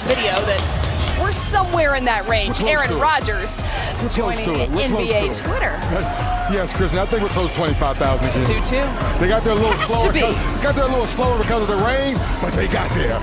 video that we're somewhere in that range. Aaron Rodgers joining NBA Twitter. Yes, Chris, I think we're close to 25,000 again. 2-2. They got there a little slower. Because of the rain, but they got there.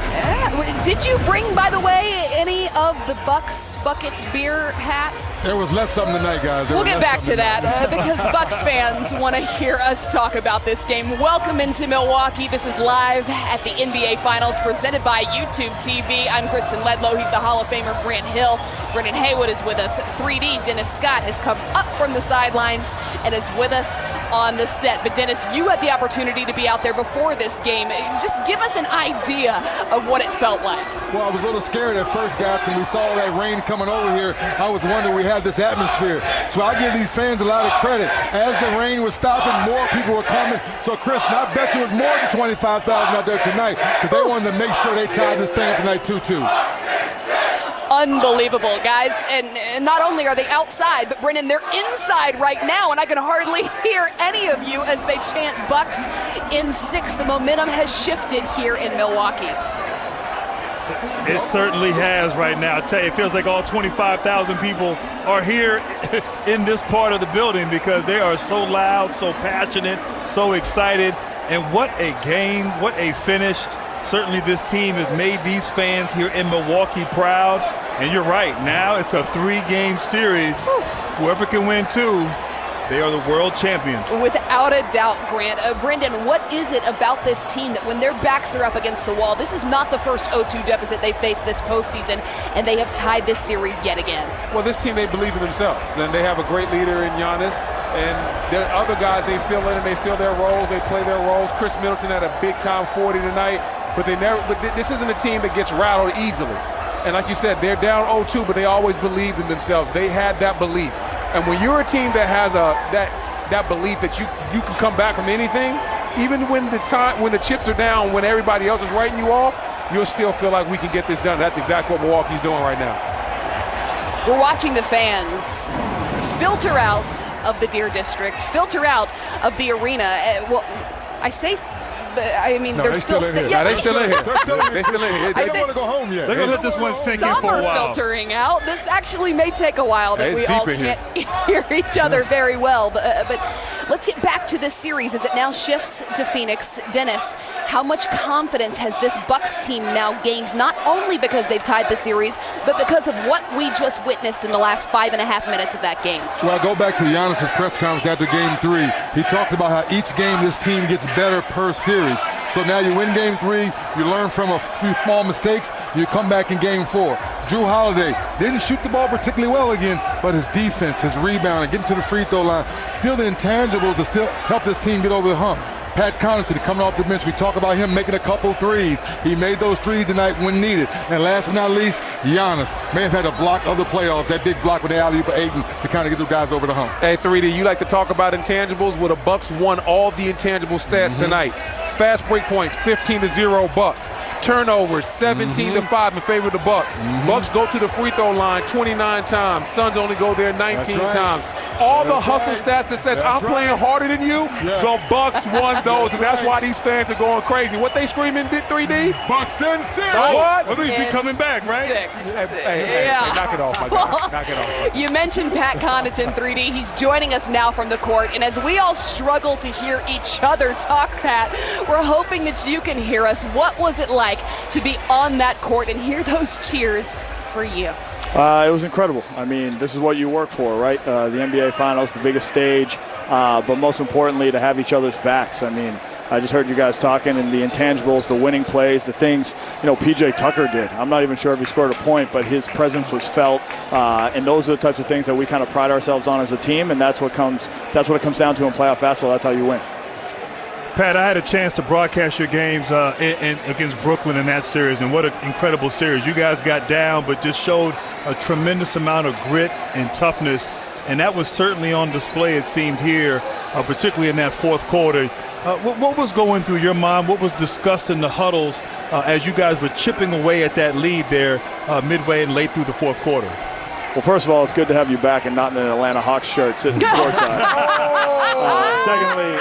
Did you bring, by the way, any of the Bucks bucket beer hats? There was less something tonight, guys. We'll get back to that because Bucks fans want to hear us talk about this game. Welcome into Milwaukee. This is live at the NBA Finals presented by YouTube TV. I'm Kristen Ledlow. He's the Hall of Famer Grant Hill. Brendan Haywood is with us. 3D Dennis Scott has come up from the sidelines and is with us on the set. But Dennis, you had the opportunity to be out there before this game. Just give us an idea of what it felt like. Well, I was a little scared at first, guys, when we saw that rain coming over here. I was wondering we had this atmosphere. So I give these fans a lot of credit. As the rain was stopping, more people were coming. So, Chris, I bet you it was more than 25,000 out there tonight because they wanted to make sure they tied this thing up tonight 2-2. Unbelievable, guys. And not only are they outside, but Brennan, they're inside right now, and I can hardly hear any of you as they chant Bucks in 6. The momentum has shifted here in Milwaukee. It certainly has right now. I tell you, it feels like all 25,000 people are here in this part of the building because they are so loud, so passionate, so excited. And what a game, what a finish. Certainly this team has made these fans here in Milwaukee proud. And you're right, now it's a 3-game series. Whoever can win 2, they are the world champions. Without a doubt, Grant. Brendan, what is it about this team that when their backs are up against the wall, this is not the first 0-2 deficit they faced this postseason, and they have tied this series yet again? Well, this team, they believe in themselves, and they have a great leader in Giannis. And the other guys, they fill in and they fill their roles, they play their roles. Khris Middleton had a big-time 40 tonight, but this isn't a team that gets rattled easily. And like you said, they're down 0-2, but they always believed in themselves. They had that belief. And when you're a team that has that belief that you can come back from anything, even when the chips are down, when everybody else is writing you off, you'll still feel like we can get this done. That's exactly what Milwaukee's doing right now. We're watching the fans filter out of the Deer District, filter out of the arena. They're still in here. They're still in here. They don't want to go home yet. They're going to let this one sink in for a while. Some are filtering out. This actually may take a while that we all can't hear each other very well. But let's get back to this series as it now shifts to Phoenix. Dennis, how much confidence has this Bucks team now gained, not only because they've tied the series, but because of what we just witnessed in the last 5.5 minutes of that game? Well, I go back to Giannis' press conference after Game 3. He talked about how each game this team gets better per series. So now you win Game 3, you learn from a few small mistakes, you come back in Game 4. Jrue Holiday didn't shoot the ball particularly well again, but his defense, his rebounding, getting to the free throw line, still the intangibles that still help this team get over the hump. Pat Connaughton coming off the bench. We talk about him making a couple threes. He made those threes tonight when needed. And last but not least, Giannis may have had a block of the playoffs, that big block with the alley-oop of Ayton to kind of get those guys over the hump. Hey, 3D, you like to talk about intangibles? Well, the Bucks won all the intangible stats tonight. Fast break points, 15-0 Bucks. Turnovers, 17-5 in favor of the Bucks. Bucks go to the free throw line 29 times. Suns only go there 19 times. All the hustle stats that says I'm playing harder than you, the Bucks won those, and that's why these fans are going crazy. What they screaming, 3D? Bucks and 6. What? At least we coming back, right? 6. Hey, knock it off, my guy. Knock it off. You mentioned Pat Connaughton, 3D. He's joining us now from the court, and as we all struggle to hear each other talk, Pat, we're hoping that you can hear us. What was it like to be on that court and hear those cheers for you? It was incredible. I mean, this is what you work for, right? The NBA Finals, the biggest stage, but most importantly, to have each other's backs. I mean, I just heard you guys talking, and the intangibles, the winning plays, the things, P.J. Tucker did. I'm not even sure if he scored a point, but his presence was felt, and those are the types of things that we kind of pride ourselves on as a team, and that's what it comes down to in playoff basketball. That's how you win. Pat, I had a chance to broadcast your games against Brooklyn in that series, and what an incredible series. You guys got down, but just showed a tremendous amount of grit and toughness, and that was certainly on display, it seemed, here, particularly in that fourth quarter. What was going through your mind? What was discussed in the huddles as you guys were chipping away at that lead there midway and late through the fourth quarter? Well, first of all, it's good to have you back and not in an Atlanta Hawks shirt sitting courtside. Secondly,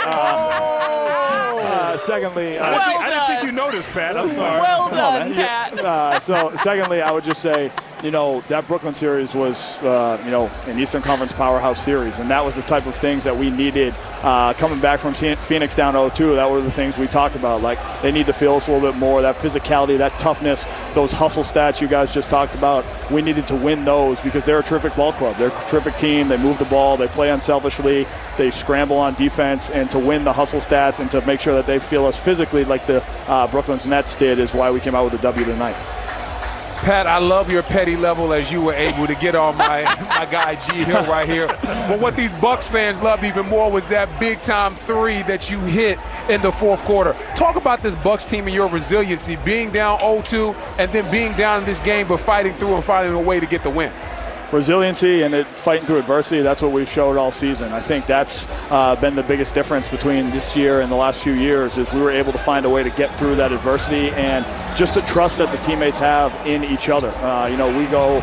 Secondly, I didn't think you noticed, Pat. I'm sorry. Well done, Pat. So secondly, I would just say, that Brooklyn series was, an Eastern Conference powerhouse series, and that was the type of things that we needed coming back from Phoenix down 0-2. That were the things we talked about. Like, they need to feel us a little bit more, that physicality, that toughness, those hustle stats you guys just talked about. We needed to win those because they're a terrific ball club. They're a terrific team. They move the ball. They play unselfishly. They scramble on defense, and to win the hustle stats and to make sure that they feel us physically like the Brooklyn's Nets did is why we came out with a W tonight. Pat, I love your petty level as you were able to get on my guy G Hill right here. But what these Bucks fans loved even more was that big-time three that you hit in the fourth quarter. Talk about this Bucks team and your resiliency, being down 0-2 and then being down in this game but fighting through and finding a way to get the win. Resiliency and fighting through adversity, that's what we've showed all season. I think that's been the biggest difference between this year and the last few years is we were able to find a way to get through that adversity and just the trust that the teammates have in each other. We go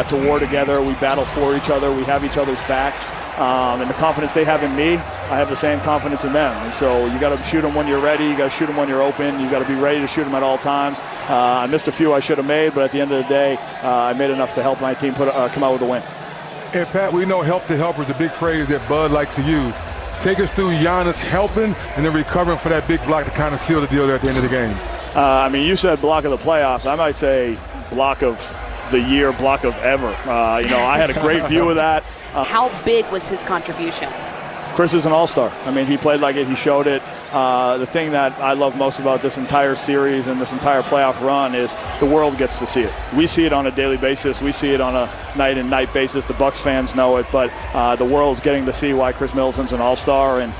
to war together. We battle for each other. We have each other's backs. And the confidence they have in me, I have the same confidence in them. And so you got to shoot them when you're ready. You got to shoot them when you're open. You got to be ready to shoot them at all times. I missed a few I should have made, but at the end of the day, I made enough to help my team come out with a win. And Pat, we know help to helper is a big phrase that Bud likes to use. Take us through Giannis helping and then recovering for that big block to kind of seal the deal there at the end of the game. You said block of the playoffs. I might say block of the year, block of ever. I had a great view of that. How big was his contribution? Khris is an all-star. He played like it. He showed it. The thing that I love most about this entire series and this entire playoff run is the world gets to see it. We see it on a daily basis. We see it on a night-and-night basis. The Bucks fans know it, but the world's getting to see why Khris Middleton's an all-star, and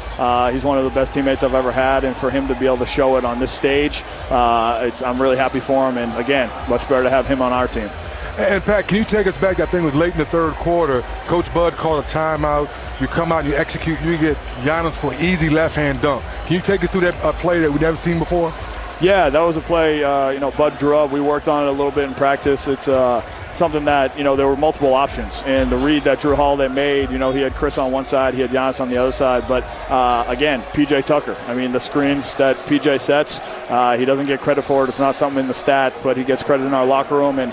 he's one of the best teammates I've ever had, and for him to be able to show it on this stage, I'm really happy for him, and again, much better to have him on our team. And Pat, can you take us back? I think it was late in the third quarter. Coach Bud called a timeout. You come out and you execute. You get Giannis for an easy left-hand dunk. Can you take us through that play that we've never seen before? Yeah, that was a play, Bud drew up. We worked on it a little bit in practice. It's something that, there were multiple options. And the read that Drew Holiday made, he had Khris on one side, he had Giannis on the other side. But, again, P.J. Tucker. The screens that P.J. sets, he doesn't get credit for it. It's not something in the stats, but he gets credit in our locker room. And,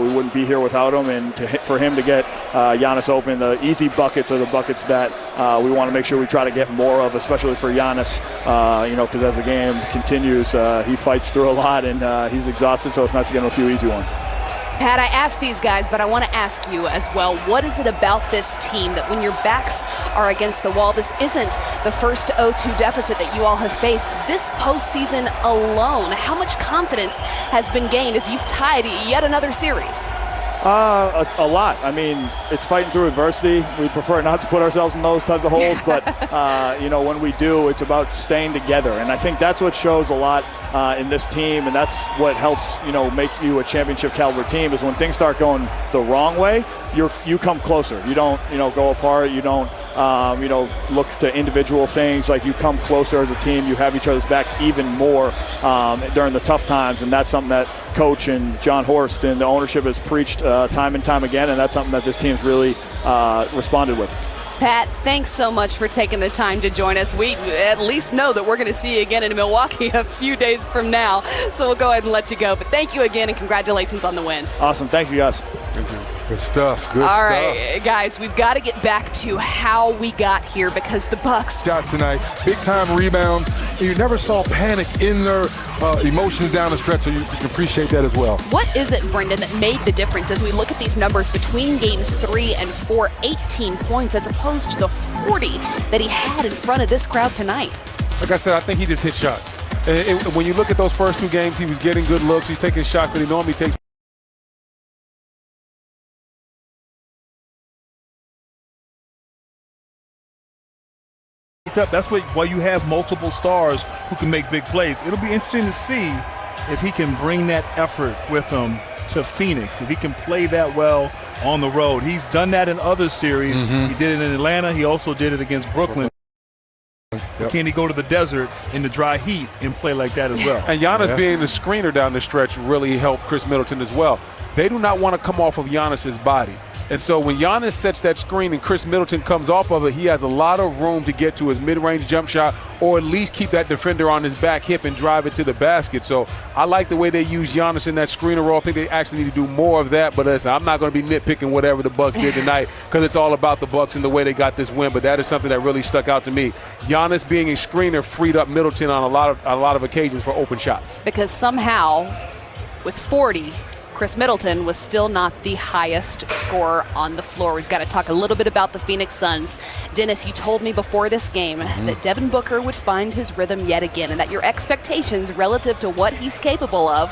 we wouldn't be here without him. And for him to get Giannis open, the easy buckets are the buckets that we want to make sure we try to get more of, especially for Giannis, because as the game continues, he fights through a lot, and he's exhausted, so it's nice to get him a few easy ones. Pat, I asked these guys, but I want to ask you as well, what is it about this team that when your backs are against the wall, this isn't the first 0-2 deficit that you all have faced this postseason alone? How much confidence has been gained as you've tied yet another series? A lot. It's fighting through adversity. We prefer not to put ourselves in those type of holes, but, when we do, it's about staying together. And I think that's what shows a lot in this team, and that's what helps, make you a championship caliber team is when things start going the wrong way, you come closer. You don't, go apart. You don't, look to individual things. Like, you come closer as a team. You have each other's backs even more during the tough times, and that's something that Coach and John Horst and the ownership has preached time and time again, and that's something that this team's really responded with. Pat, thanks so much for taking the time to join us. We at least know that we're going to see you again in Milwaukee a few days from now, so we'll go ahead and let you go. But thank you again, and congratulations on the win. Awesome. Thank you, guys. Thank you. Good stuff. Good All stuff. right, guys, we've got to get back to how we got here because the Bucks. Shots tonight, big-time rebounds. And you never saw panic in their emotions down the stretch, so you can appreciate that as well. What is it, Brendan, that made the difference as we look at these numbers between games 3 and 4, 18 points as opposed to the 40 that he had in front of this crowd tonight? Like I said, I think he just hit shots. And when you look at those first two games, he was getting good looks. He's taking shots that he normally takes. That's why you have multiple stars who can make big plays. It'll be interesting to see if he can bring that effort with him to Phoenix, if he can play that well on the road. He's done that in other series. He did it in Atlanta. He also did it against Brooklyn. Yep. Can he go to the desert in the dry heat and play like that as well? And Giannis being the screener down the stretch really helped Khris Middleton as well. They do not want to come off of Giannis's body. And so when Giannis sets that screen and Khris Middleton comes off of it, he has a lot of room to get to his mid-range jump shot or at least keep that defender on his back hip and drive it to the basket. So I like the way they use Giannis in that screener role. I think they actually need to do more of that. But listen, I'm not going to be nitpicking whatever the Bucks did tonight because it's all about the Bucks and the way they got this win. But that is something that really stuck out to me. Giannis being a screener freed up Middleton on a lot of occasions for open shots. Because somehow, with 40, Khris Middleton was still not the highest scorer on the floor. We've got to talk a little bit about the Phoenix Suns. Dennis, you told me before this game that Devin Booker would find his rhythm yet again and that your expectations relative to what he's capable of,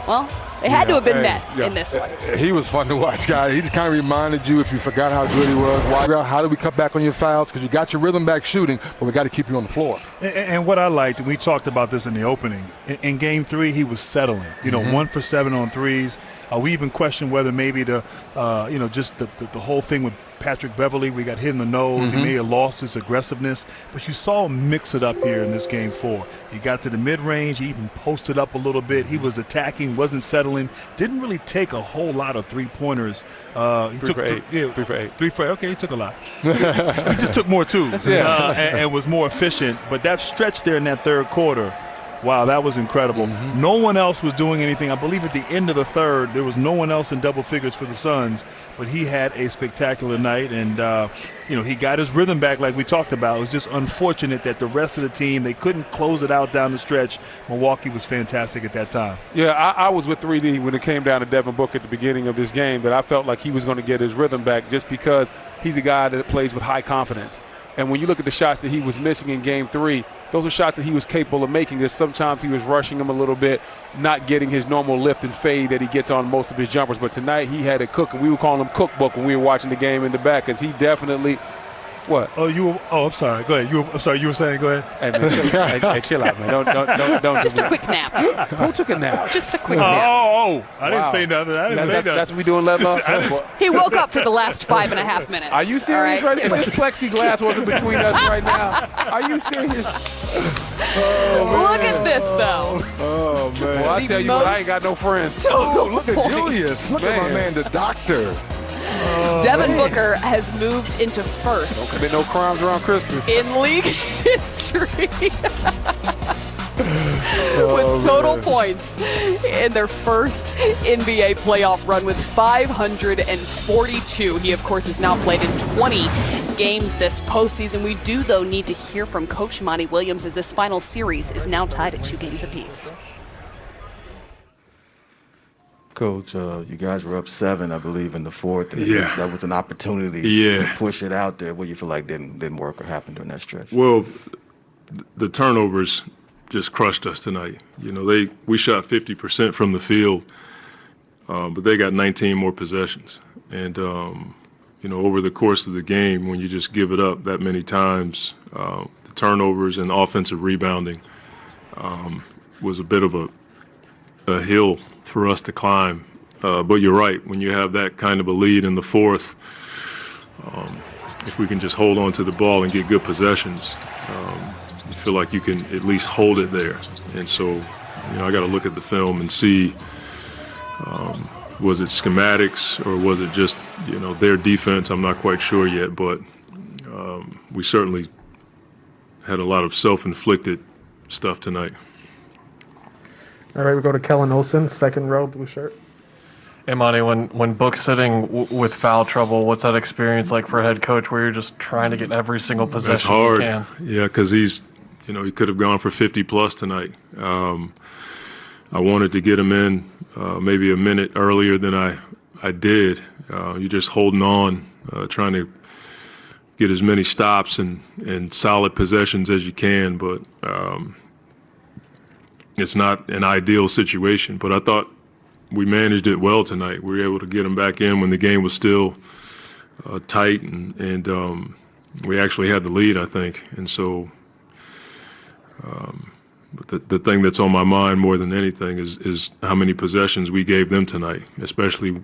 well, they had to have been met in this one. He was fun to watch, guys. He just kind of reminded you, if you forgot how good he was, how do we cut back on your fouls? Because you got your rhythm back shooting, but we got to keep you on the floor. And what I liked, and we talked about this in the opening, in Game 3, he was settling. 1 for 7 on threes. We even questioned whether maybe just the whole thing with Patrick Beverley, we got hit in the nose. He may have lost his aggressiveness, but you saw him mix it up here in this Game 4. He got to the mid-range. He even posted up a little bit. He was attacking, wasn't settling. Didn't really take a whole lot of three-pointers. He took 3 for 8. 3 for 8. Okay, he took a lot. He just took more twos and was more efficient. But that stretch there in that third quarter, wow, that was incredible. No one else was doing anything. I believe at the end of the third, there was no one else in double figures for the Suns, but he had a spectacular night, and he got his rhythm back like we talked about. It was just unfortunate that the rest of the team, they couldn't close it out down the stretch. Milwaukee was fantastic at that time. Yeah, I was with 3D when it came down to Devin Booker at the beginning of this game, that I felt like he was going to get his rhythm back just because he's a guy that plays with high confidence. And when you look at the shots that he was missing in Game 3, those are shots that he was capable of making. Because sometimes he was rushing them a little bit, not getting his normal lift and fade that he gets on most of his jumpers. But tonight he had it cooking. We were calling him Cookbook when we were watching the game in the back, because he definitely – what? I'm sorry. Go ahead. I'm sorry. You were saying, go ahead. Hey, man, chill out, man. Don't. Just a quick nap. Who took a nap? Just a quick nap. I didn't say nothing. That's what we doing, Ledlow? He woke up for the last 5.5 minutes. Are you serious right now? If this plexiglass wasn't between us right now, are you serious? Look at this, though. Oh, man. Well, I tell you what, I ain't got no friends. Oh, look at Julius. Look at my man, the doctor. Devin Booker has moved into first. Don't commit no crimes around Kristen. In league history. With total points in their first NBA playoff run with 542. He, of course, has now played in 20 games this postseason. We do, though, need to hear from Coach Monty Williams as this final series is now tied at 2 games apiece. Coach, you guys were up 7, I believe, in the fourth. And that was an opportunity to push it out there. What do you feel like didn't work or happen during that stretch? Well, the turnovers just crushed us tonight. We shot 50% from the field, but they got 19 more possessions. And, over the course of the game, when you just give it up that many times, the turnovers and offensive rebounding was a bit of a hill for us to climb. But you're right, when you have that kind of a lead in the fourth, if we can just hold on to the ball and get good possessions, you feel like you can at least hold it there. And so, I got to look at the film and see, was it schematics or was it just, their defense? I'm not quite sure yet, but we certainly had a lot of self-inflicted stuff tonight. All right, we go to Kellen Olson, second row, blue shirt. Hey, Monty, when Book's sitting with foul trouble, what's that experience like for a head coach where you're just trying to get every single possession you can? That's hard. Yeah, because he's, he could have gone for 50-plus tonight. I wanted to get him in maybe a minute earlier than I did. You're just holding on, trying to get as many stops and solid possessions as you can, but it's not an ideal situation, but I thought we managed it well tonight. We were able to get him back in when the game was still tight, and we actually had the lead, I think. And so but the thing that's on my mind more than anything is how many possessions we gave them tonight, especially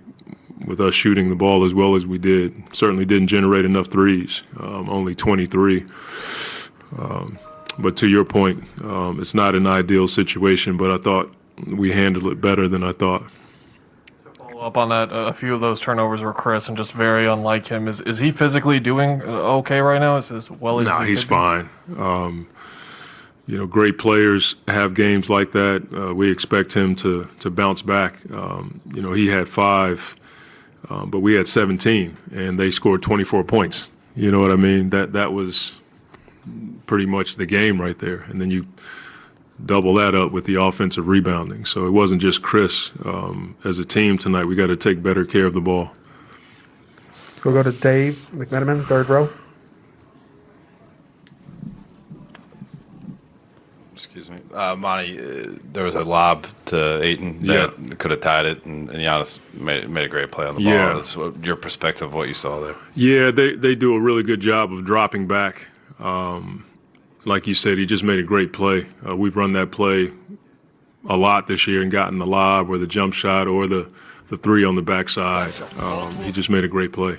with us shooting the ball as well as we did. Certainly didn't generate enough threes, only 23. But to your point, it's not an ideal situation, but I thought we handled it better than I thought. To follow Up on that, a few of those turnovers were Khris and just very unlike him. Is he physically doing okay right now? As well as he's fine. Great players have games like that. We expect him to bounce back. He had 5, but we had 17, and they scored 24 points. You know what I mean? That was pretty much the game right there. And then you double that up with the offensive rebounding. So it wasn't just Khris. As a team tonight, we got to take better care of the ball. We'll go to Dave McMenamin, third row. Excuse me. Monty, there was a lob to Ayton that could have tied it, and Giannis made a great play on the ball. Yeah. That's your perspective of what you saw there. Yeah, they do a really good job of dropping back. Like you said, he just made a great play. We've run that play a lot this year and gotten the lob or the jump shot or the 3 on the backside. He just made a great play.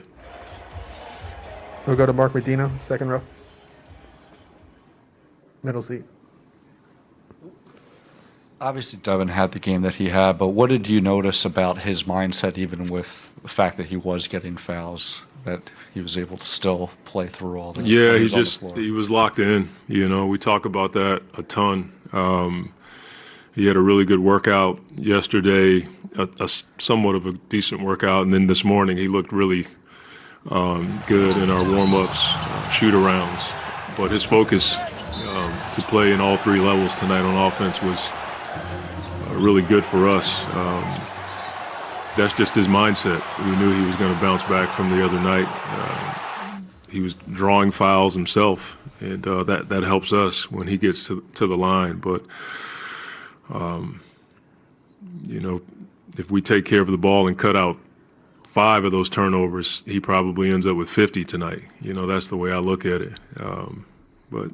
We'll go to Mark Medina, second row. Middle seat. Obviously, Devin had the game that he had, but what did you notice about his mindset, even with the fact that he was getting fouls, that he was able to still play through all the Yeah, he was locked in. We talk about that a ton. He had a really good workout yesterday, a somewhat of a decent workout, and then this morning he looked really good in our warm-ups, shoot-arounds. But his focus to play in all 3 levels tonight on offense was really good for us. That's just his mindset. We knew he was going to bounce back from the other night. He was drawing fouls himself, and that helps us when he gets to the line. But, if we take care of the ball and cut out 5 of those turnovers, he probably ends up with 50 tonight. That's the way I look at it. But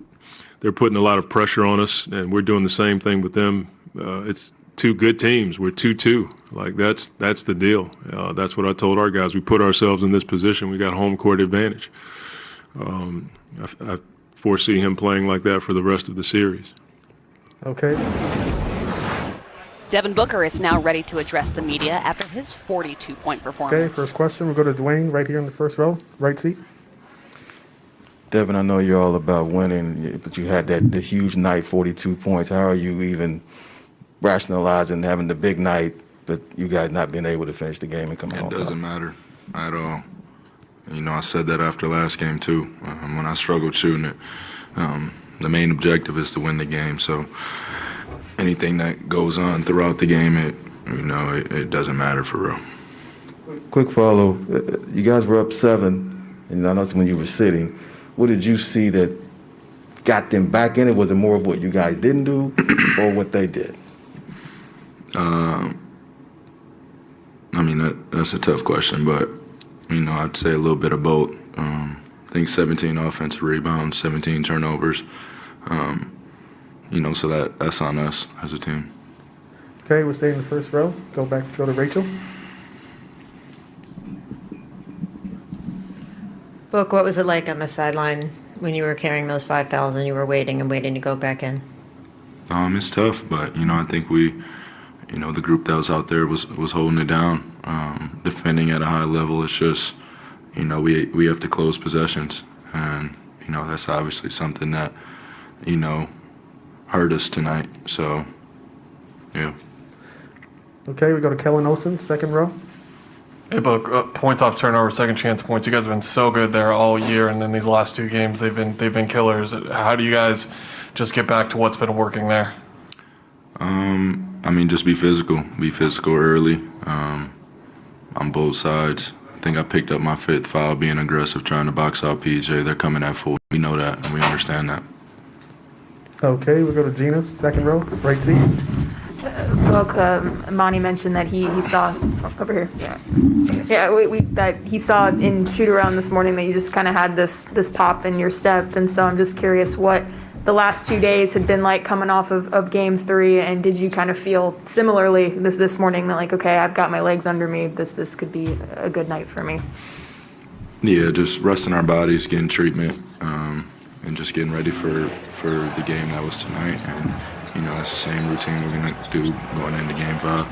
they're putting a lot of pressure on us, and we're doing the same thing with them. It's 2 good teams. We're 2-2. Like that's the deal. That's what I told our guys. We put ourselves in this position. We got home court advantage. I foresee him playing like that for the rest of the series. Okay. Devin Booker is now ready to address the media after his 42-point performance. Okay, first question. We'll go to Dwayne right here in the first row, right seat. Devin, I know you're all about winning, but you had the huge night, 42 points. How are you even rationalizing having the big night, but you guys not being able to finish the game and come home? It doesn't matter at all. I said that after last game too. When I struggled shooting it, the main objective is to win the game. So anything that goes on throughout the game, it doesn't matter for real. Quick follow. You guys were up 7, and I know when you were sitting. What did you see that got them back in it? Was it more of what you guys didn't do or what they did? That's a tough question, but, I'd say a little bit of both. I think 17 offensive rebounds, 17 turnovers. So that's on us as a team. Okay, we'll stay in the first row. Go to Rachel. Book, what was it like on the sideline when you were carrying those 5 fouls and you were waiting to go back in? It's tough, but, I think we, the group that was out there was holding it down, defending at a high level. It's just, we have to close possessions. And, that's obviously something that, hurt us tonight. So, yeah. Okay, we go to Kellen Olsen, second row. Hey, Book, points off turnover, second chance points. You guys have been so good there all year, and in these last 2 games, they've been killers. How do you guys just get back to what's been working there? Just be physical early, on both sides. I think I picked up my 5th foul being aggressive, trying to box out PJ. They're coming at full. We know that, and we understand that. Okay, we go to Gina, second row, right seat. Book, Monty mentioned that he saw over here. That he saw in shoot around this morning that you just kind of had this pop in your step, and so I'm just curious what the last 2 days had been like coming off of Game 3, and did you kind of feel similarly this morning that like, okay, I've got my legs under me, this could be a good night for me? Yeah, just resting our bodies, getting treatment, and just getting ready for the game that was tonight. And that's the same routine we're gonna do going into Game 5.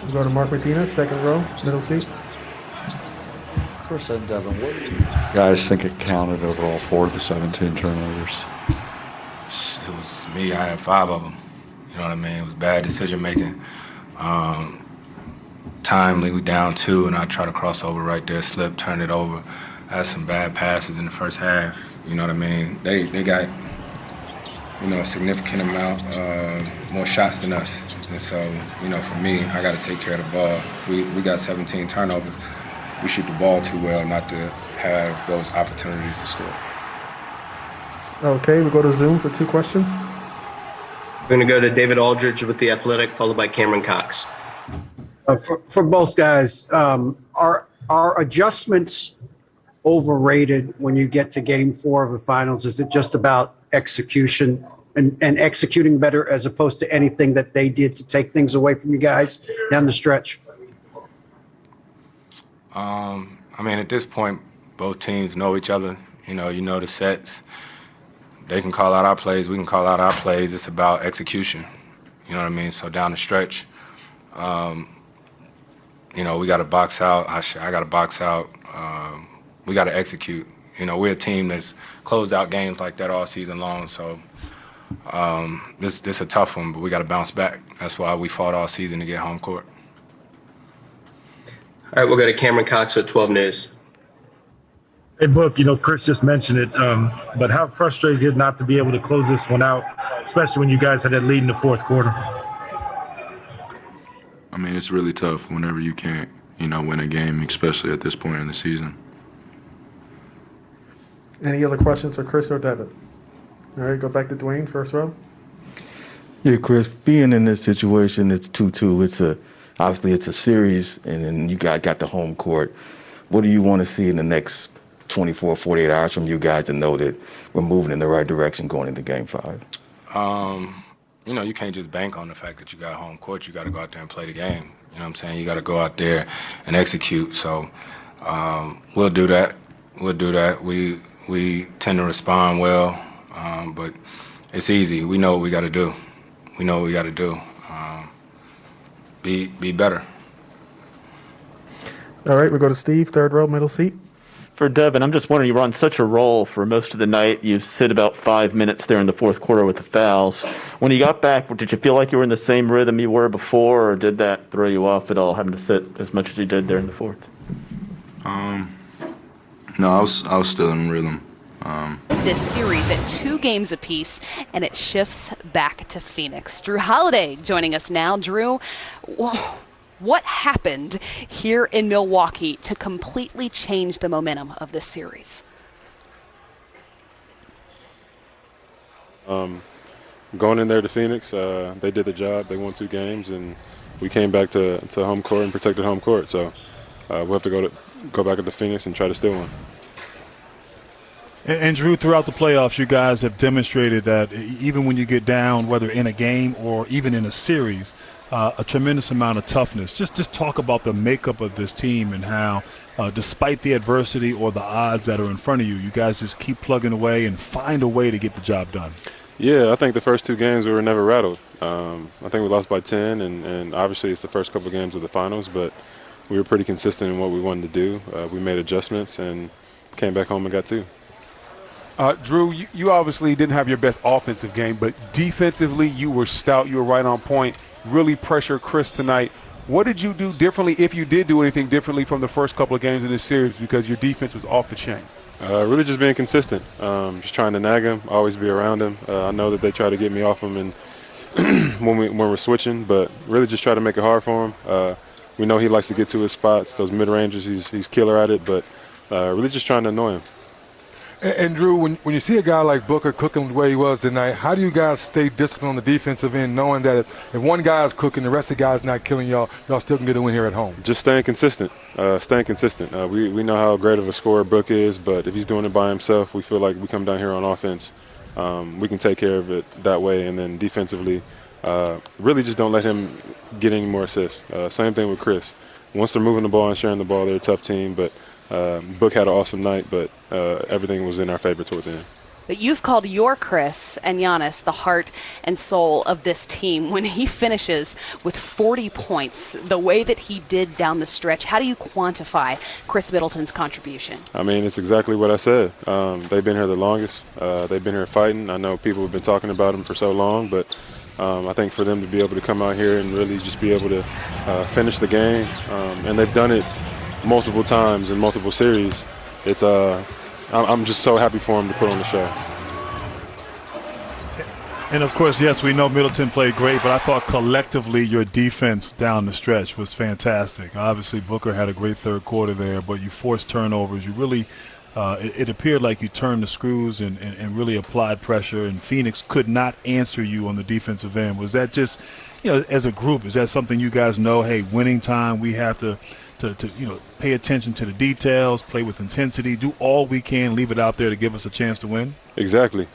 We'll go to Mark Martinez, second row, middle seat. Khris and Devin, what do you guys think it counted overall for the 17 turnovers? It was me. I had 5 of them. You know what I mean? It was bad decision making. Timely, we down 2, and I tried to cross over right there, slip, turn it over. I had some bad passes in the first half. You know what I mean? They got, a significant amount more shots than us. And so, for me, I got to take care of the ball. We got 17 turnovers. We shoot the ball too well not to have those opportunities to score. Okay, we'll go to Zoom for 2 questions. We're going to go to David Aldridge with The Athletic, followed by Cameron Cox. For both guys, are adjustments overrated when you get to Game 4 of the finals? Is it just about execution and executing better as opposed to anything that they did to take things away from you guys down the stretch? At this point, both teams know each other. You know the sets. They can call out our plays. We can call out our plays. It's about execution. You know what I mean? So down the stretch, we got to box out. I got to box out. We got to execute. We're a team that's closed out games like that all season long. So this is a tough one, but we got to bounce back. That's why we fought all season to get home court. All right, we'll go to Cameron Cox with 12 News. Hey, Book, Khris just mentioned it, but how frustrating is it not to be able to close this one out, especially when you guys had that lead in the fourth quarter? It's really tough whenever you can't, win a game, especially at this point in the season. Any other questions for Khris or Devin? All right, go back to Dwayne, first row. Yeah, Khris, being in this situation, it's 2-2. Obviously it's a series, and then you guys got the home court. What do you want to see in the next 24, 48 hours from you guys to know that we're moving in the right direction going into Game 5? You can't just bank on the fact that you got home court. You got to go out there and play the game. You know what I'm saying? You got to go out there and execute. So we'll do that. We tend to respond well, but it's easy. We know what we got to do. Be better. All right, we'll go to Steve, third row, middle seat. For Devin, I'm just wondering, you were on such a roll for most of the night. You sit about 5 minutes there in the fourth quarter with the fouls. When you got back, did you feel like you were in the same rhythm you were before, or did that throw you off at all, having to sit as much as you did there in the fourth? No, I was still in rhythm. This series at 2 games apiece, and it shifts back to Phoenix. Drew Holiday joining us now. Drew, what happened here in Milwaukee to completely change the momentum of this series? Going in there to Phoenix, they did the job. They won 2 games, and we came back to home court and protected home court. So we'll have to go back to Phoenix and try to steal one. And Drew, throughout the playoffs, you guys have demonstrated that even when you get down, whether in a game or even in a series, a tremendous amount of toughness. Just talk about the makeup of this team and how, despite the adversity or the odds that are in front of you, you guys just keep plugging away and find a way to get the job done. Yeah, I think the first 2 games we were never rattled. I think we lost by 10, and obviously it's the first couple of games of the finals, but we were pretty consistent in what we wanted to do. We made adjustments and came back home and got 2. Drew, you obviously didn't have your best offensive game, but defensively you were stout. You were right on point. Really pressured Khris tonight. What did you do differently, if you did do anything differently from the first couple of games in this series, because your defense was off the chain? Really just being consistent, just trying to nag him, always be around him. I know that they try to get me off him and when we're switching, but really just try to make it hard for him. We know he likes to get to his spots, those mid-ranges, he's killer at it, but really just trying to annoy him. And Drew, when you see a guy like Booker cooking the way he was tonight, how do you guys stay disciplined on the defensive end, knowing that if one guy is cooking, the rest of the guys not killing y'all still can get a win here at home? Just staying consistent. We know how great of a scorer Book is, but if he's doing it by himself, we feel like we come down here on offense, we can take care of it that way. And then defensively, really just don't let him get any more assists. Same thing with Khris. Once they're moving the ball and sharing the ball, they're a tough team, but Book had an awesome night, but everything was in our favor toward the end. but you've called your Khris and Giannis the heart and soul of this team. When he finishes with 40 points, the way that he did down the stretch, how do you quantify Khris Middleton's contribution? I mean, it's exactly what I said. They've been here the longest. They've been here fighting. I know people have been talking about him for so long, but I think for them to be able to come out here and really just be able to finish the game, and they've done it multiple times in multiple series, it's I'm just so happy for him to put on the show. And of course, yes, we know Middleton played great, but I thought collectively your defense down the stretch was fantastic. Obviously, Booker had a great third quarter there, but you forced turnovers. You really, it appeared like you turned the screws and really applied pressure, and Phoenix could not answer you on the defensive end. Was that just, as a group, is that something you guys know, hey, winning time, we have to pay attention to the details, play with intensity, do all we can, leave it out there to give us a chance to win? Exactly.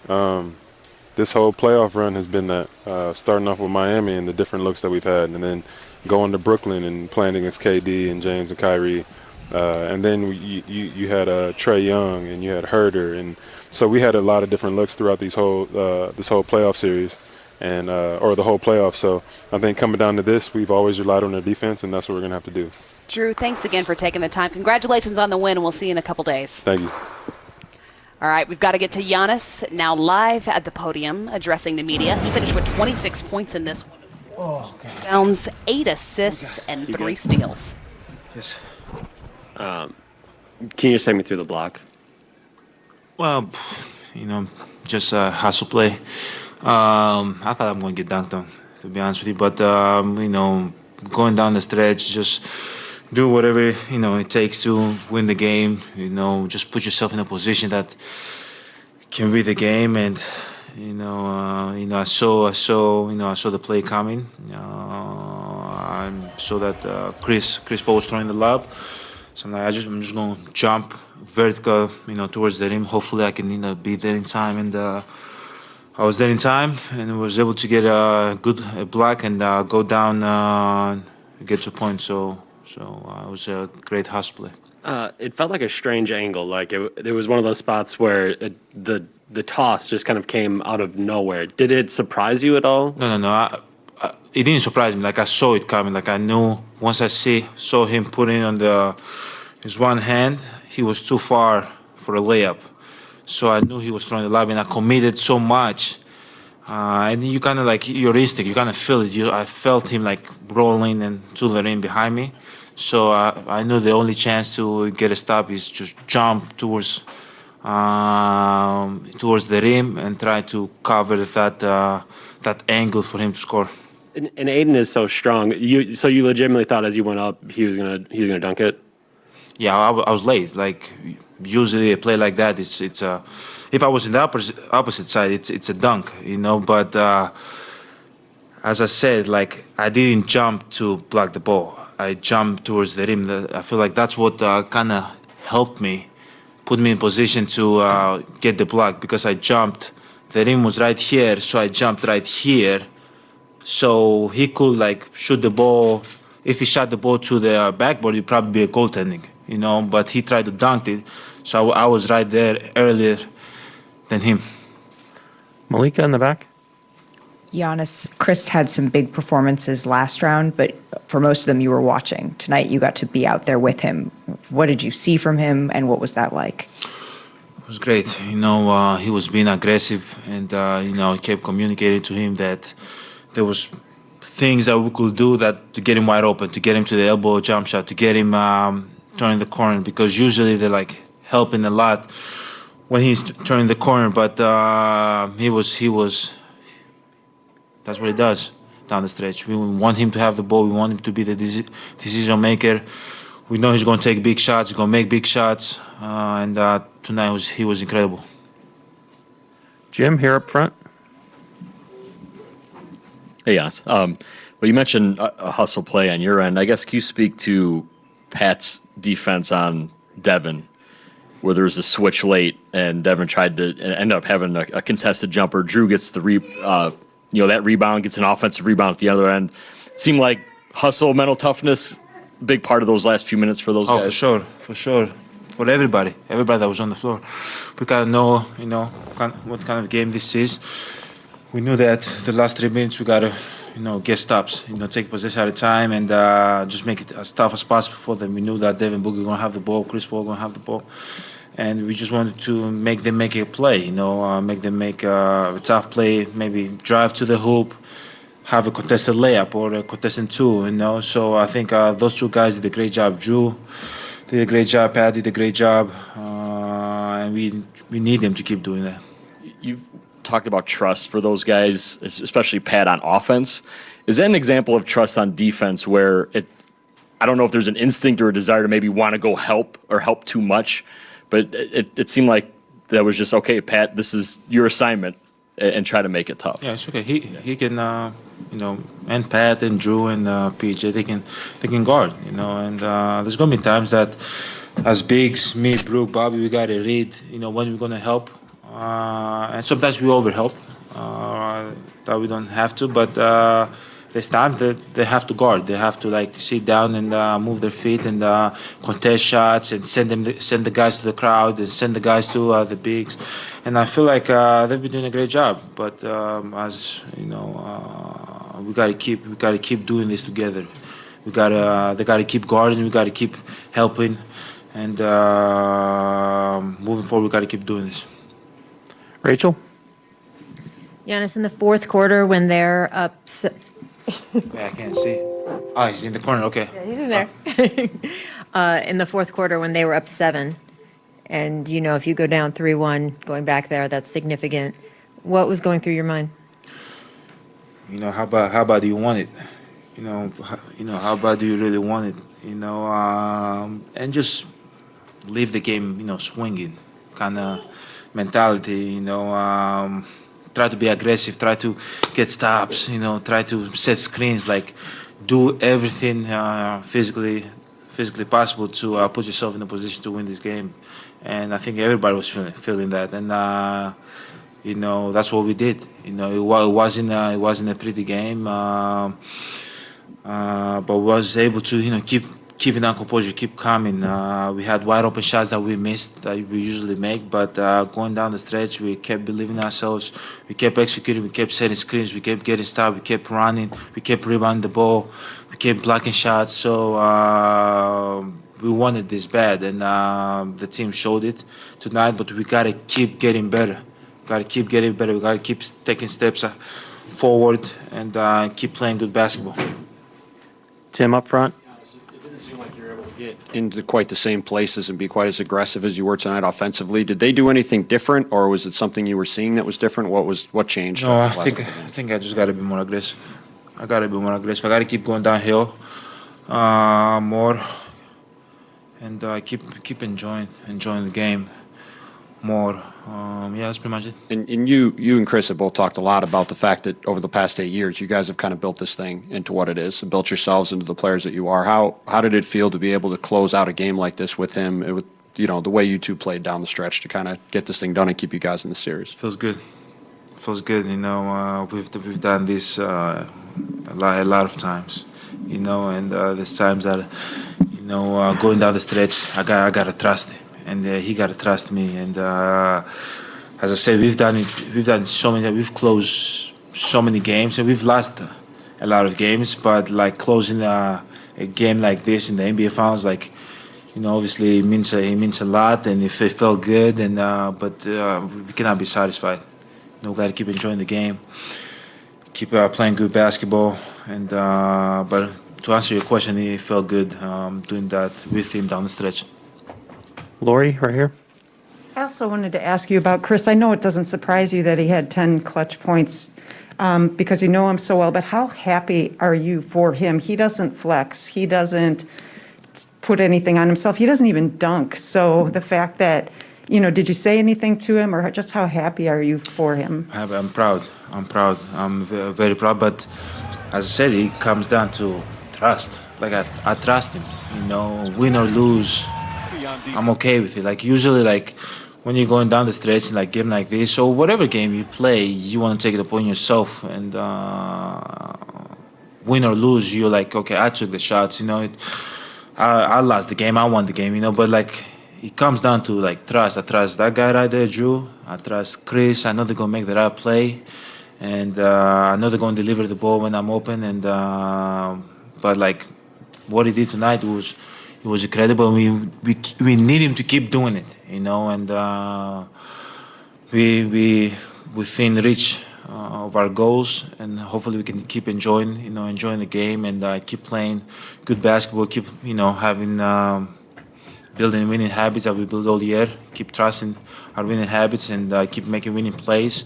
This whole playoff run has been that, starting off with Miami and the different looks that we've had, and then going to Brooklyn and playing against KD and James and Kyrie. And then you had Trae Young and you had Herder. And so we had a lot of different looks throughout this whole playoff series and or the whole playoff. So I think coming down to this, we've always relied on their defense, and that's what we're going to have to do. Drew, thanks again for taking the time. Congratulations on the win, and we'll see you in a couple days. Thank you. All right, we've got to get to Giannis now live at the podium addressing the media. He finished with 26 points in this one. Rebounds, 8 assists, and 3 steals. Yes. Can you just take me through the block? Well, just hustle play. I thought I'm going to get dunked on, to be honest with you. But, going down the stretch, just do whatever, it takes to win the game. Just put yourself in a position that can win the game. And, I saw the play coming. I saw that Chris Paul was throwing the lob. So I'm just going to jump vertical, towards the rim. Hopefully I can, be there in time. And I was there in time and was able to get a good block and go down, get to a point. So it was a great hustle play. It felt like a strange angle. Like it was one of those spots where the toss just kind of came out of nowhere. Did it surprise you at all? No. It didn't surprise me. Like I saw it coming. Like I knew once I saw him putting on his one hand, he was too far for a layup. So I knew he was throwing the lob, and I committed so much. And you kind of like heuristic. You kind of feel it. I felt him like rolling and to the rim behind me. So I knew the only chance to get a stop is just jump towards the rim and try to cover that angle for him to score. And Aiden is so strong. So you legitimately thought as you went up he was gonna dunk it? Yeah, I was late. Like usually a play like that, it's if I was in the opposite side, it's a dunk, But as I said, like I didn't jump to block the ball. I jumped towards the rim. I feel like that's what kind of helped me, put me in position to get the block because I jumped. The rim was right here, so I jumped right here. So he could like shoot the ball. If he shot the ball to the backboard, it'd probably be a goaltending, But he tried to dunk it, so I was right there earlier than him. Malika in the back. Giannis, Khris had some big performances last round, but for most of them you were watching. Tonight you got to be out there with him. What did you see from him, and what was that like? It was great. He was being aggressive, and I kept communicating to him that there was things that we could do to get him wide open, to get him to the elbow jump shot, to get him turning the corner, because usually they're like helping a lot when he's turning the corner, but he was. That's what he does down the stretch. We want him to have the ball. We want him to be the decision maker. We know he's going to take big shots. He's going to make big shots. And tonight he was incredible. Jim, here up front. Hey, Giannis. Well, you mentioned a hustle play on your end. I guess can you speak to Pat's defense on Devin, where there was a switch late and Devin tried to end up having a contested jumper. Drew gets the that rebound, gets an offensive rebound at the other end. It seemed like hustle, mental toughness, big part of those last few minutes for those guys. For sure. for everybody that was on the floor. We gotta know, what kind of game this is. We knew that the last 3 minutes we gotta, get stops, take possession at a time and just make it as tough as possible for them. We knew that Devin Booker gonna have the ball, Chris Paul gonna have the ball, and we just wanted to make them make a play, make them make a tough play, maybe drive to the hoop, have a contested layup or a contested two, So I think those two guys did a great job. Drew did a great job, Pat did a great job, and we need them to keep doing that. You've talked about trust for those guys, especially Pat on offense. Is that an example of trust on defense where I don't know if there's an instinct or a desire to maybe want to go help or help too much, but it seemed like that was just, okay, Pat, this is your assignment, and try to make it tough. Yeah, it's okay. He can, and Pat and Drew and PJ, they can guard, and there's gonna be times that as bigs, me, Brooke, Bobby, we gotta read, when we're gonna help, and sometimes we overhelp that we don't have to, but this time they have to guard. They have to sit down and move their feet and contest shots and send the guys to the crowd and send the guys to the bigs. And I feel like they've been doing a great job. But as we gotta keep doing this together. They gotta keep guarding. We gotta keep helping, and moving forward, we gotta keep doing this. Rachel? Giannis, in the fourth quarter when they're up. Yeah, I can't see. Oh, he's in the corner. Okay. Yeah, he's in there. In the fourth quarter when they were up 7, and if you go down 3-1, going back there, that's significant. What was going through your mind? How bad do you want it? How bad do you really want it? And just leave the game, swinging, kind of mentality. Try to be aggressive, try to get stops, try to set screens, do everything physically possible to put yourself in a position to win this game. And I think everybody was feeling that, and that's what we did. It wasn't a pretty game, but was able to keeping our composure, keep coming. We had wide open shots that we missed that we usually make, but going down the stretch, we kept believing in ourselves. We kept executing. We kept setting screens. We kept getting stopped. We kept running. We kept rebounding the ball. We kept blocking shots. So we wanted this bad, and the team showed it tonight. But we gotta keep getting better. We gotta keep getting better. We gotta keep taking steps forward and keep playing good basketball. Tim up front. Get into quite the same places and be quite as aggressive as you were tonight offensively. Did they do anything different, or was it something you were seeing that was different? What changed? No, I think I just got to be more aggressive. I got to keep going downhill more, and keep enjoying the game more. Yeah, that's pretty much it. And you and Chris have both talked a lot about the fact that over the past 8 years, you guys have kind of built this thing into what it is, and built yourselves into the players that you are. How did it feel to be able to close out a game like this with him? The way you two played down the stretch to kind of get this thing done and keep you guys in the series. Feels good. We've done this a lot of times. And there's times that going down the stretch, I gotta trust him. And he got to trust me. And as I said, we've done so many. We've closed so many games, and we've lost a lot of games. But closing a game like this in the NBA Finals, obviously it means a lot, and it felt good. And but we cannot be satisfied. We got to keep enjoying the game, keep playing good basketball. And but to answer your question, it felt good doing that with him down the stretch. Lori, right here. I also wanted to ask you about Chris. I know it doesn't surprise you that he had 10 clutch points because you know him so well, but how happy are you for him? He doesn't flex. He doesn't put anything on himself. He doesn't even dunk. So the fact that, did you say anything to him, or just how happy are you for him? I'm proud. I'm very proud. But as I said, it comes down to trust. I trust him. Win or lose, I'm okay with it. Usually, when you're going down the stretch in game like this, or whatever game you play, you want to take it upon yourself. And win or lose, you're okay, I took the shots. I lost the game, I won the game. But it comes down to like trust. I trust that guy right there, Drew. I trust Khris. I know they're gonna make the right play, and I know they're gonna deliver the ball when I'm open. And but like what he did tonight was incredible. We need him to keep doing it, you know. And we within reach of our goals, and hopefully we can keep enjoying the game and keep playing good basketball. Keep having. Building winning habits that we build all year, keep trusting our winning habits, and keep making winning plays.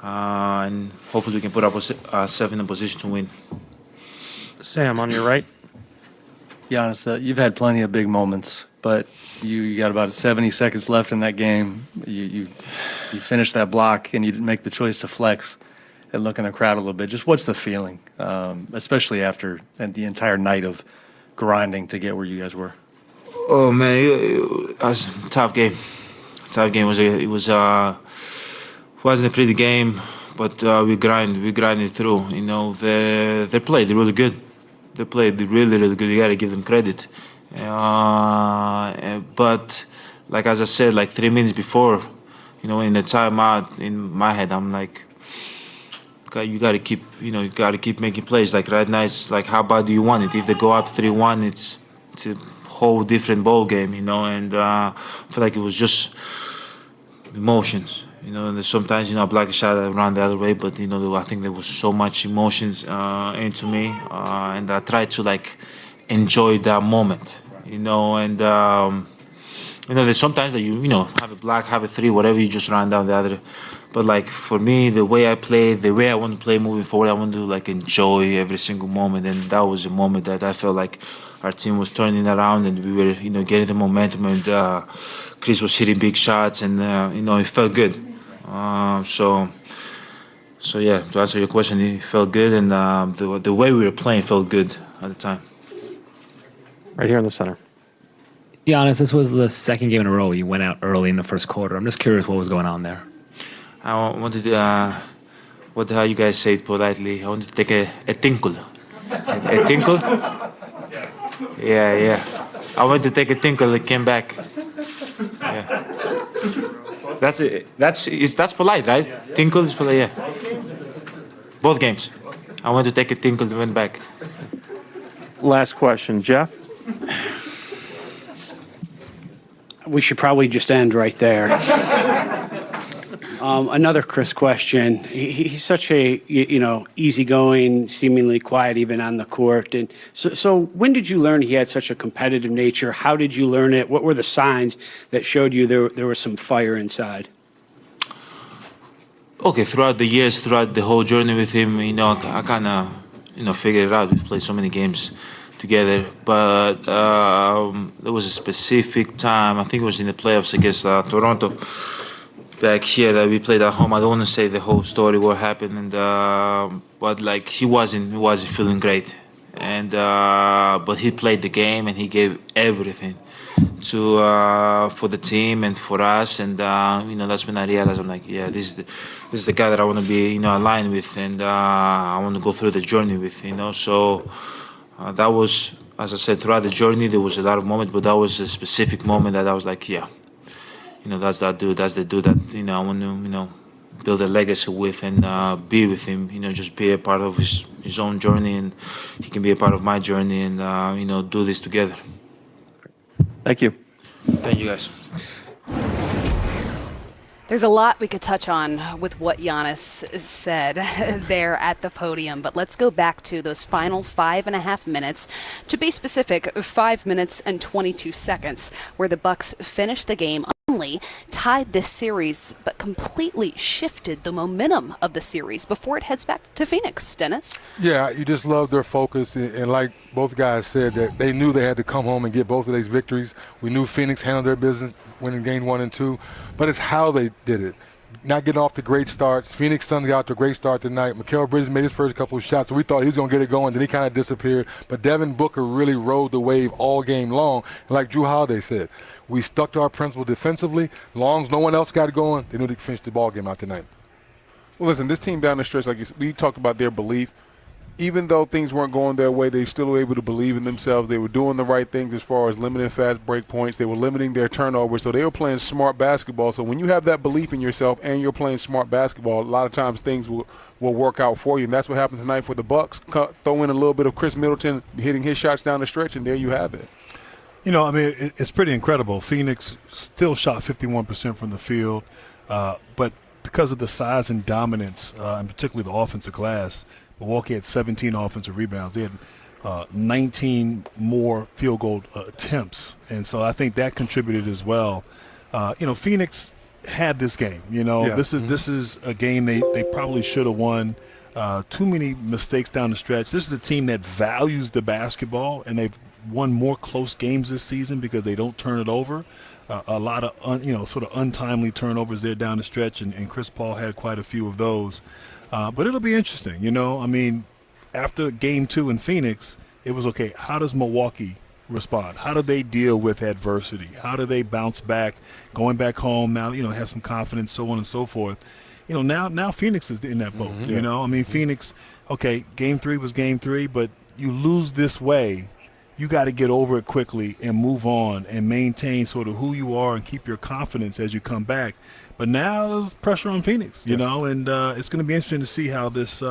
And hopefully we can put ourselves in a position to win. Sam, on your right. Giannis, you've had plenty of big moments, but you got about 70 seconds left in that game. You finished that block, and you didn't make the choice to flex and look in the crowd a little bit. Just what's the feeling, especially after the entire night of grinding to get where you guys were? Oh man, it was a tough game. It wasn't a pretty game, but we grinded through. You know, they played really good. They played really good. You gotta give them credit. But like as I said, like 3 minutes before, in the timeout, in my head, I'm like, you gotta keep making plays. Like right now, it's like, how bad do you want it? If they go up 3-1, it's a whole different ball game, and I feel like it was just emotions, and sometimes, I block a shot around the other way, but, I think there was so much emotions into me, and I tried to, like, enjoy that moment, and, there's sometimes that you have a block, have a three, whatever, you just run down the other. But, like, for me, the way I play, the way I want to play moving forward, I want to, like, enjoy every single moment, and that was a moment that I felt like our team was turning around, and we were, getting the momentum, and Khris was hitting big shots, and it felt good. So yeah, to answer your question, it felt good, and the way we were playing felt good at the time. Right here in the center. Giannis, this was the second game in a row you went out early in the first quarter. I'm just curious what was going on there. I wanted how you guys say it politely. I wanted to take a tinkle. A tinkle? Yeah. I went to take a tinkle. It came back. Yeah. That's it. That's polite, right? Yeah. Tinkle is polite. Yeah. Both games. I went to take a tinkle and went back. Last question, Jeff. We should probably just end right there. Another Khris question. He's such a easygoing, seemingly quiet even on the court. And so when did you learn he had such a competitive nature? How did you learn it? What were the signs that showed you there was some fire inside? Okay, throughout the years, throughout the whole journey with him, I kind of figured it out. We've played so many games together, but there was a specific time. I think it was in the playoffs against Toronto. Back here that we played at home. I don't want to say the whole story what happened, and but like he wasn't feeling great, and but he played the game and he gave everything for the team and for us, and that's when I realized I'm like, yeah, this is the guy that I want to be aligned with, and I want to go through the journey with, so that was, as I said, throughout the journey there was a lot of moments, but that was a specific moment that I was like, yeah. That's that dude. That's the dude that I want to build a legacy with and be with him. Just be a part of his own journey, and he can be a part of my journey, and do this together. Thank you. Thank you, guys. There's a lot we could touch on with what Giannis said there at the podium, but let's go back to those final 5.5 minutes. To be specific, 5 minutes and 22 seconds, where the Bucks finished the game, only tied this series, but completely shifted the momentum of the series before it heads back to Phoenix. Dennis? Yeah, you just love their focus, and like both guys said, that they knew they had to come home and get both of these victories. We knew Phoenix handled their business winning game 1 and 2, but it's how they did it. Not getting off to great starts. Phoenix Suns got off to a great start tonight. Mikal Bridges made his first couple of shots, so we thought he was going to get it going. Then he kind of disappeared. But Devin Booker really rode the wave all game long. Like Drew Holiday said, we stuck to our principle defensively. Long as no one else got it going, they knew they could finish the ball game out tonight. Well, listen, this team down the stretch, we talked about their belief. even though things weren't going their way, they still were able to believe in themselves. They were doing the right things as far as limiting fast break points. They were limiting their turnovers. So they were playing smart basketball. So when you have that belief in yourself and you're playing smart basketball, a lot of times things will work out for you. And that's what happened tonight for the Bucks. Throw in a little bit of Khris Middleton hitting his shots down the stretch, and there you have it. You know, I mean, it's pretty incredible. Phoenix still shot 51% from the field, but because of the size and dominance, and particularly the offensive glass, Milwaukee had 17 offensive rebounds. They had 19 more field goal attempts, and so I think that contributed as well. You know, Phoenix had this game. You know, this is a game they probably should have won. Too many mistakes down the stretch. This is a team that values the basketball, and they've won more close games this season because they don't turn it over. A lot of sort of untimely turnovers there down the stretch, and Chris Paul had quite a few of those. But it'll be interesting. You know, I mean, after Game 2 in Phoenix, it was okay. How does Milwaukee respond? How do they deal with adversity? How do they bounce back? Going back home now, you know, have some confidence, so on and so forth. You know, now Phoenix is in that boat. You know, I mean, Phoenix. Okay, Game 3 was Game 3, but you lose this way. You got to get over it quickly and move on and maintain sort of who you are and keep your confidence as you come back. But now there's pressure on Phoenix, you know, and it's going to be interesting to see how it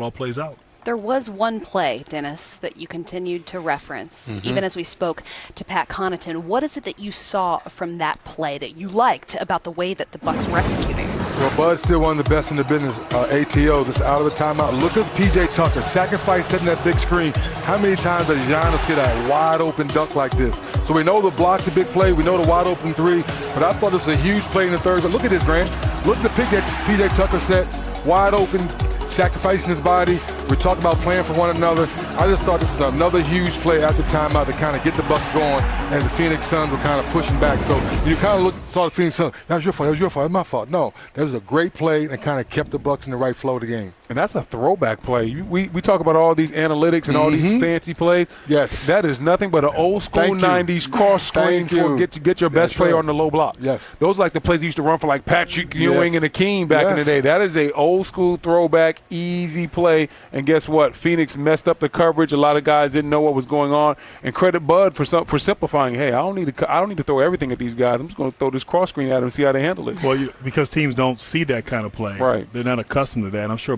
all plays out. There was one play, Dennis, that you continued to reference, even as we spoke to Pat Connaughton. What is it that you saw from that play that you liked about the way that the Bucks were executing? Well, Bud's still one of the best in the business. ATO, just out of the timeout. Look at P.J. Tucker, sacrifice setting that big screen. How many times does Giannis get a wide open dunk like this? So we know the block's a big play. We know the wide open three. But I thought this was a huge play in the third. But look at this, Grant. Look at the pick that P.J. Tucker sets, wide open, sacrificing his body. We're talking about playing for one another. I just thought this was another huge play after timeout to kind of get the Bucks going as the Phoenix Suns were kind of pushing back. So you kind of saw the Phoenix Suns. That was your fault. That was your fault. That was my fault. No, that was a great play and kind of kept the Bucks in the right flow of the game. And that's a throwback play. We talk about all these analytics and all these fancy plays. Yes. That is nothing but an old school 90s cross screen for get your best player on the low block. Yes. Those are like the plays he used to run for like Patrick Ewing and Akeem back in the day. That is a old school throwback, easy play. And guess what? Phoenix messed up the coverage. A lot of guys didn't know what was going on. And credit Bud for simplifying. Hey, I don't need to throw everything at these guys. I'm just going to throw this cross screen at them and see how they handle it. Well, because teams don't see that kind of play. Right. They're not accustomed to that. I'm sure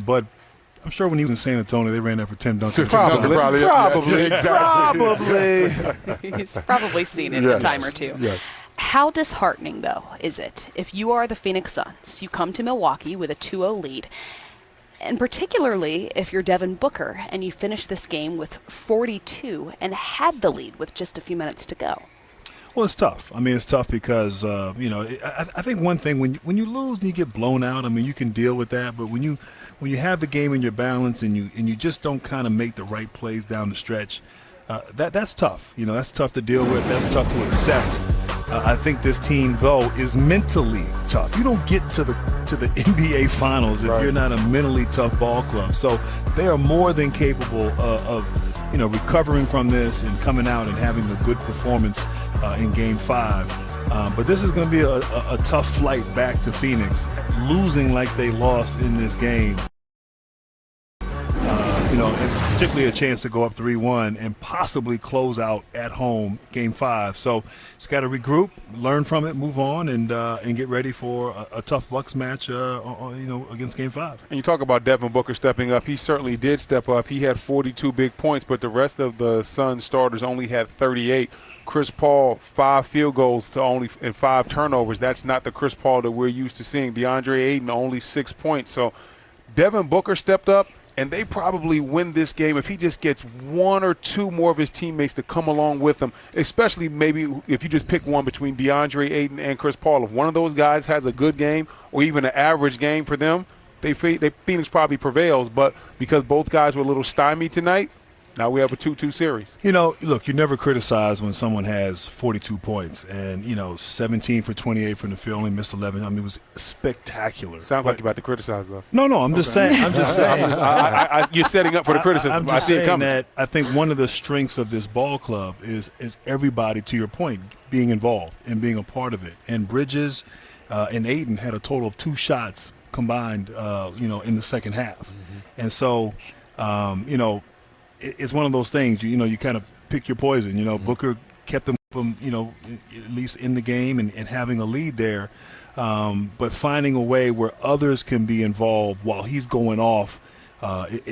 when he was in San Antonio, they ran that for 10 dunks. Probably. He's probably seen it a time or two. Yes. How disheartening, though, is it if you are the Phoenix Suns, you come to Milwaukee with a 2-0 lead, and particularly if you're Devin Booker and you finish this game with 42 and had the lead with just a few minutes to go? Well, it's tough. I mean, it's tough because, I think one thing, when you lose and you get blown out, I mean, you can deal with that. But when you have the game in your balance and you just don't kind of make the right plays down the stretch, that's tough. You know, that's tough to deal with. That's tough to accept. I think this team, though, is mentally tough. You don't get to the NBA Finals if you're not a mentally tough ball club. So they are more than capable of recovering from this and coming out and having a good performance in Game 5. But this is going to be a tough flight back to Phoenix, losing like they lost in this game. And particularly a chance to go up 3-1 and possibly close out at home Game 5. So it's got to regroup, learn from it, move on, and get ready for a tough Bucks match, against Game 5. And you talk about Devin Booker stepping up. He certainly did step up. He had 42 big points, but the rest of the Suns starters only had 38. Chris Paul, 5 field goals and 5 turnovers. That's not the Chris Paul that we're used to seeing. DeAndre Ayton, only 6 points. So Devin Booker stepped up, and they probably win this game if he just gets 1 or 2 more of his teammates to come along with him, especially maybe if you just pick one between DeAndre Ayton and Chris Paul. If one of those guys has a good game or even an average game for them, Phoenix probably prevails. But because both guys were a little stymied tonight, now we have a 2-2 series. Look, you never criticize when someone has 42 points and, 17 for 28 from the field, only missed 11. I mean, it was spectacular. Sounds like you're about to criticize, though. No, I'm just saying. You're setting up for the criticism. I see it coming. That I think one of the strengths of this ball club is everybody, to your point, being involved and being a part of it. And Bridges and Ayton had a total of 2 shots combined, in the second half. And so You know, it's one of those things. You know, you kind of pick your poison. You know, Booker kept them, you know, at least in the game and having a lead there. But finding a way where others can be involved while he's going off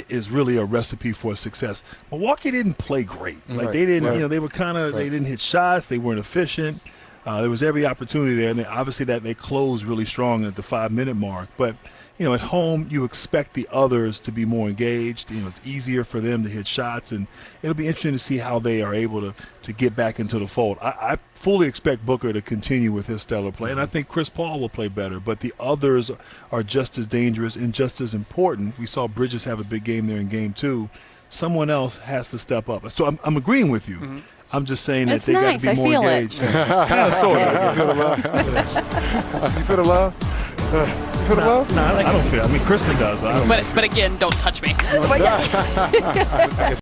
is really a recipe for success. Milwaukee didn't play great. Like they didn't, you know, they were kind of they didn't hit shots. They weren't efficient. There was every opportunity there, and obviously that they closed really strong at the 5-minute mark. But you know, at home you expect the others to be more engaged. You know, it's easier for them to hit shots, and it'll be interesting to see how they are able to get back into the fold. I fully expect Booker to continue with his stellar play, and I think Chris Paul will play better. But the others are just as dangerous and just as important. We saw Bridges have a big game there in Game 2. Someone else has to step up. So I'm agreeing with you. I'm just saying that they got to be more engaged. Kind of, sort of. You feel the love? You feel the love? No, I don't feel. I mean, Kristen does, but I don't. But again, don't touch me.